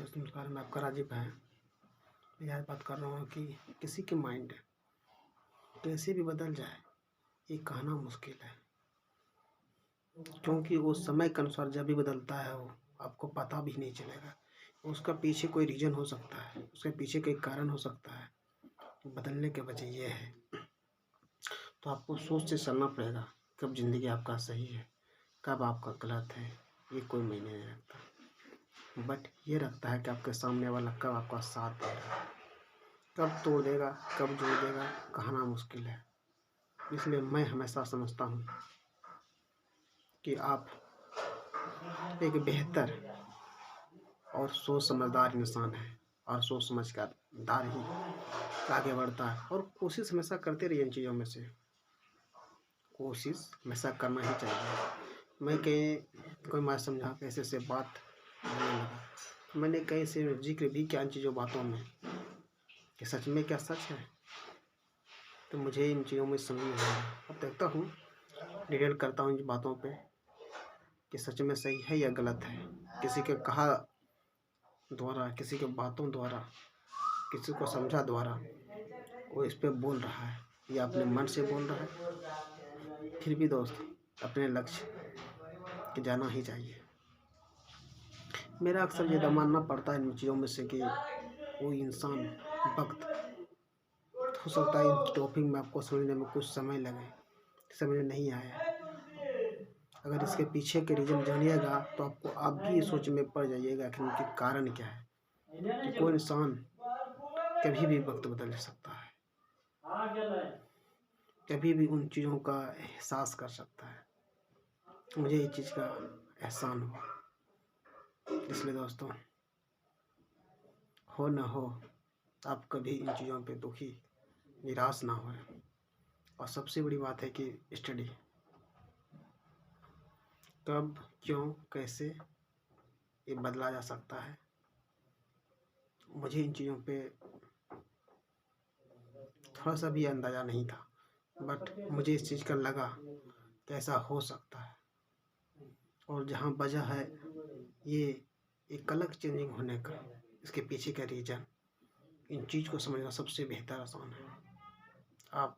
दोस्तों नमस्कार, मैं आपका राजीव है। मैं आज बात कर रहा हूँ कि किसी के माइंड कैसे भी बदल जाए ये कहना मुश्किल है, क्योंकि वो समय के अनुसार जब भी बदलता है वो आपको पता भी नहीं चलेगा। उसका पीछे कोई रीज़न हो सकता है, उसके पीछे कोई कारण हो सकता है। बदलने के वजह ये है, तो आपको सोच से चलना पड़ेगा कब ज़िंदगी आपका सही है, कब आपका गलत है। ये कोई मायने नहीं रखता, बट ये रखता है कि आपके सामने वाला कब आपका साथ दे रहा है, कब तोड़ देगा, कब जोड़ देगा, कहना मुश्किल है। इसलिए मैं हमेशा समझता हूँ कि आप एक बेहतर और सोच समझदार इंसान है, और सोच समझदार ही आगे बढ़ता है। और कोशिश हमेशा करते रहिए इन चीज़ों में से, कोशिश हमेशा करना ही चाहिए। मैं कोई मैं समझा कैसे से बात बोलने लगा, मैंने कहीं से जिक्र भी किया इन चीज़ों बातों में कि सच में क्या सच है, तो मुझे इन चीज़ों में समझ नहीं आ रहा। अब देखता हूँ, डिटेल करता हूँ इन बातों पे कि सच में सही है या गलत है। किसी के कहा द्वारा, किसी के बातों द्वारा, किसी को समझा द्वारा वो इस पे बोल रहा है या अपने मन से बोल रहा है। फिर भी दोस्त अपने लक्ष्य के जाना ही चाहिए। मेरा अक्सर ये मानना पड़ता है इन चीज़ों में से कि वो इंसान वक्त हो सकता है इन टॉपिक में आपको समझने में कुछ समय लगे, समझ नहीं आया। अगर इसके पीछे के रीज़न जानिएगा तो आपको आप भी सोच में पड़ जाइएगा कि उनके कारण क्या है। कि कोई इंसान कभी भी वक्त बदल सकता है, कभी भी उन चीज़ों का एहसास कर सकता है। मुझे इस चीज़ का एहसान हुआ। इसलिए दोस्तों, हो न हो आप कभी इन चीज़ों पे दुखी निराश ना होए। और सबसे बड़ी बात है कि स्टडी कब, क्यों, कैसे ये बदला जा सकता है। मुझे इन चीज़ों पे थोड़ा सा भी अंदाज़ा नहीं था, बट मुझे इस चीज़ का लगा कि ऐसा हो सकता है। और जहाँ वजह है ये एक अलग चेंजिंग होने का, इसके पीछे का रीज़न, इन चीज़ को समझना सबसे बेहतर आसान है। आप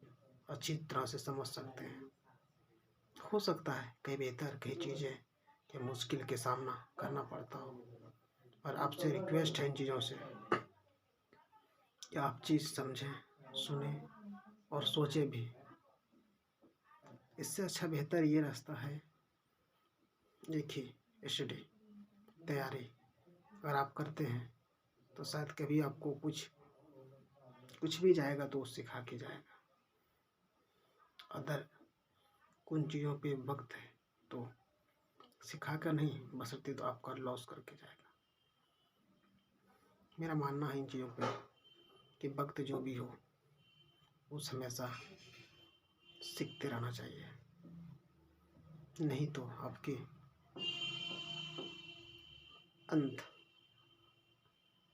अच्छी तरह से समझ सकते हैं। हो सकता है कई बेहतर कई चीज़ें कि मुश्किल के सामना करना पड़ता हो, पर आपसे रिक्वेस्ट है इन चीज़ों से कि आप चीज़ समझें, सुने और सोचें भी। इससे अच्छा बेहतर ये रास्ता है, देखिए स्टडी तैयारी अगर आप करते हैं तो शायद कभी आपको कुछ भी जाएगा तो सिखा के जाएगा। अदर कुछ चीज़ों पे वक्त है तो सिखा कर नहीं, बशर्ते तो आपका लॉस करके जाएगा। मेरा मानना है इन चीज़ों पे कि वक्त जो भी हो उस हमेशा सीखते रहना चाहिए, नहीं तो आपके अंत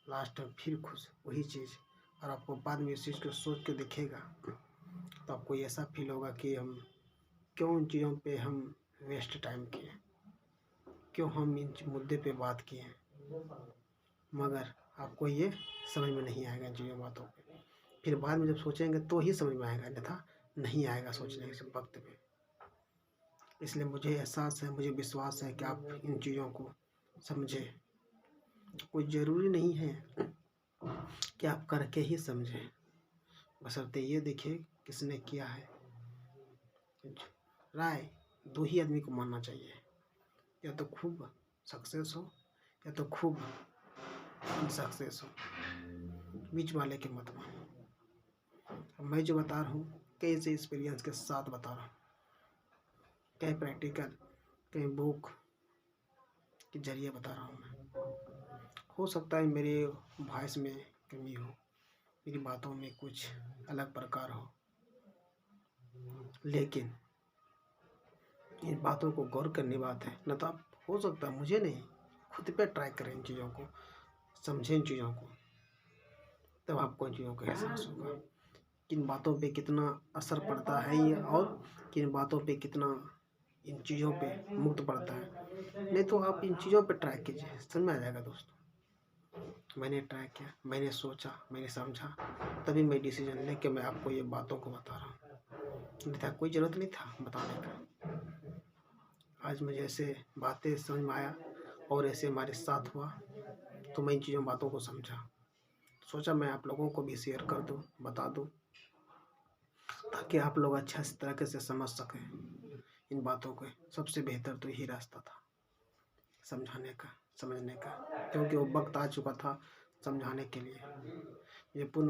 लास्ट में फिर खुश वही चीज़, और आपको बाद में इस चीज़ को सोच के दिखेगा तो आपको ऐसा फील होगा कि हम क्यों इन चीज़ों पे हम वेस्ट टाइम किए, क्यों हम इन मुद्दे पे बात किए। मगर आपको ये समझ में नहीं आएगा इन चीज़ों बातों पे। फिर बाद में जब सोचेंगे तो ही समझ में आएगा, अन्यथा नहीं आएगा सोचने के वक्त पे। इसलिए मुझे एहसास है, मुझे विश्वास है कि आप इन चीज़ों को समझें। कोई ज़रूरी नहीं है कि आप करके ही समझें, बशर्ते ये देखें किसने किया है। राय दो ही आदमी को मानना चाहिए, या तो खूब सक्सेस हो या तो खूब अनसक्सेस हो, बीच वाले के मत मानो। मैं जो बता रहा हूँ कई से एक्सपीरियंस के साथ बता रहा हूँ, कई प्रैक्टिकल, कई बुक के जरिए बता रहा हूँ मैं। हो सकता है मेरे वॉइस में कमी हो, मेरी बातों में कुछ अलग प्रकार हो, लेकिन इन बातों को गौर करने बात है। न तो आप, हो सकता है मुझे नहीं, खुद पे ट्राई करें इन चीज़ों को, समझें इन चीज़ों को, तब आपको इन चीज़ों का एहसास होगा किन बातों पे कितना असर पड़ता है ये, और किन बातों पे कितना इन चीज़ों पे मुक्त पड़ता है। नहीं तो आप इन चीज़ों पे ट्राई कीजिए, समझ में आ जाएगा दोस्तों। मैंने ट्राई किया, मैंने सोचा, मैंने समझा, तभी मैं डिसीजन लेके मैं आपको ये बातों को बता रहा हूँ। नहीं था, कोई ज़रूरत नहीं था बताने का। आज मुझे ऐसे बातें समझ में आया और ऐसे हमारे साथ हुआ, तो मैं इन चीज़ों बातों को समझा, सोचा मैं आप लोगों को भी शेयर कर दूँ, बता दूँ, ताकि आप लोग अच्छा इस तरीके से समझ सकें इन बातों को। सबसे बेहतर तो यही रास्ता था समझाने का, समझने का, क्योंकि वो वक्त आ चुका था समझाने के लिए। ये पूर्ण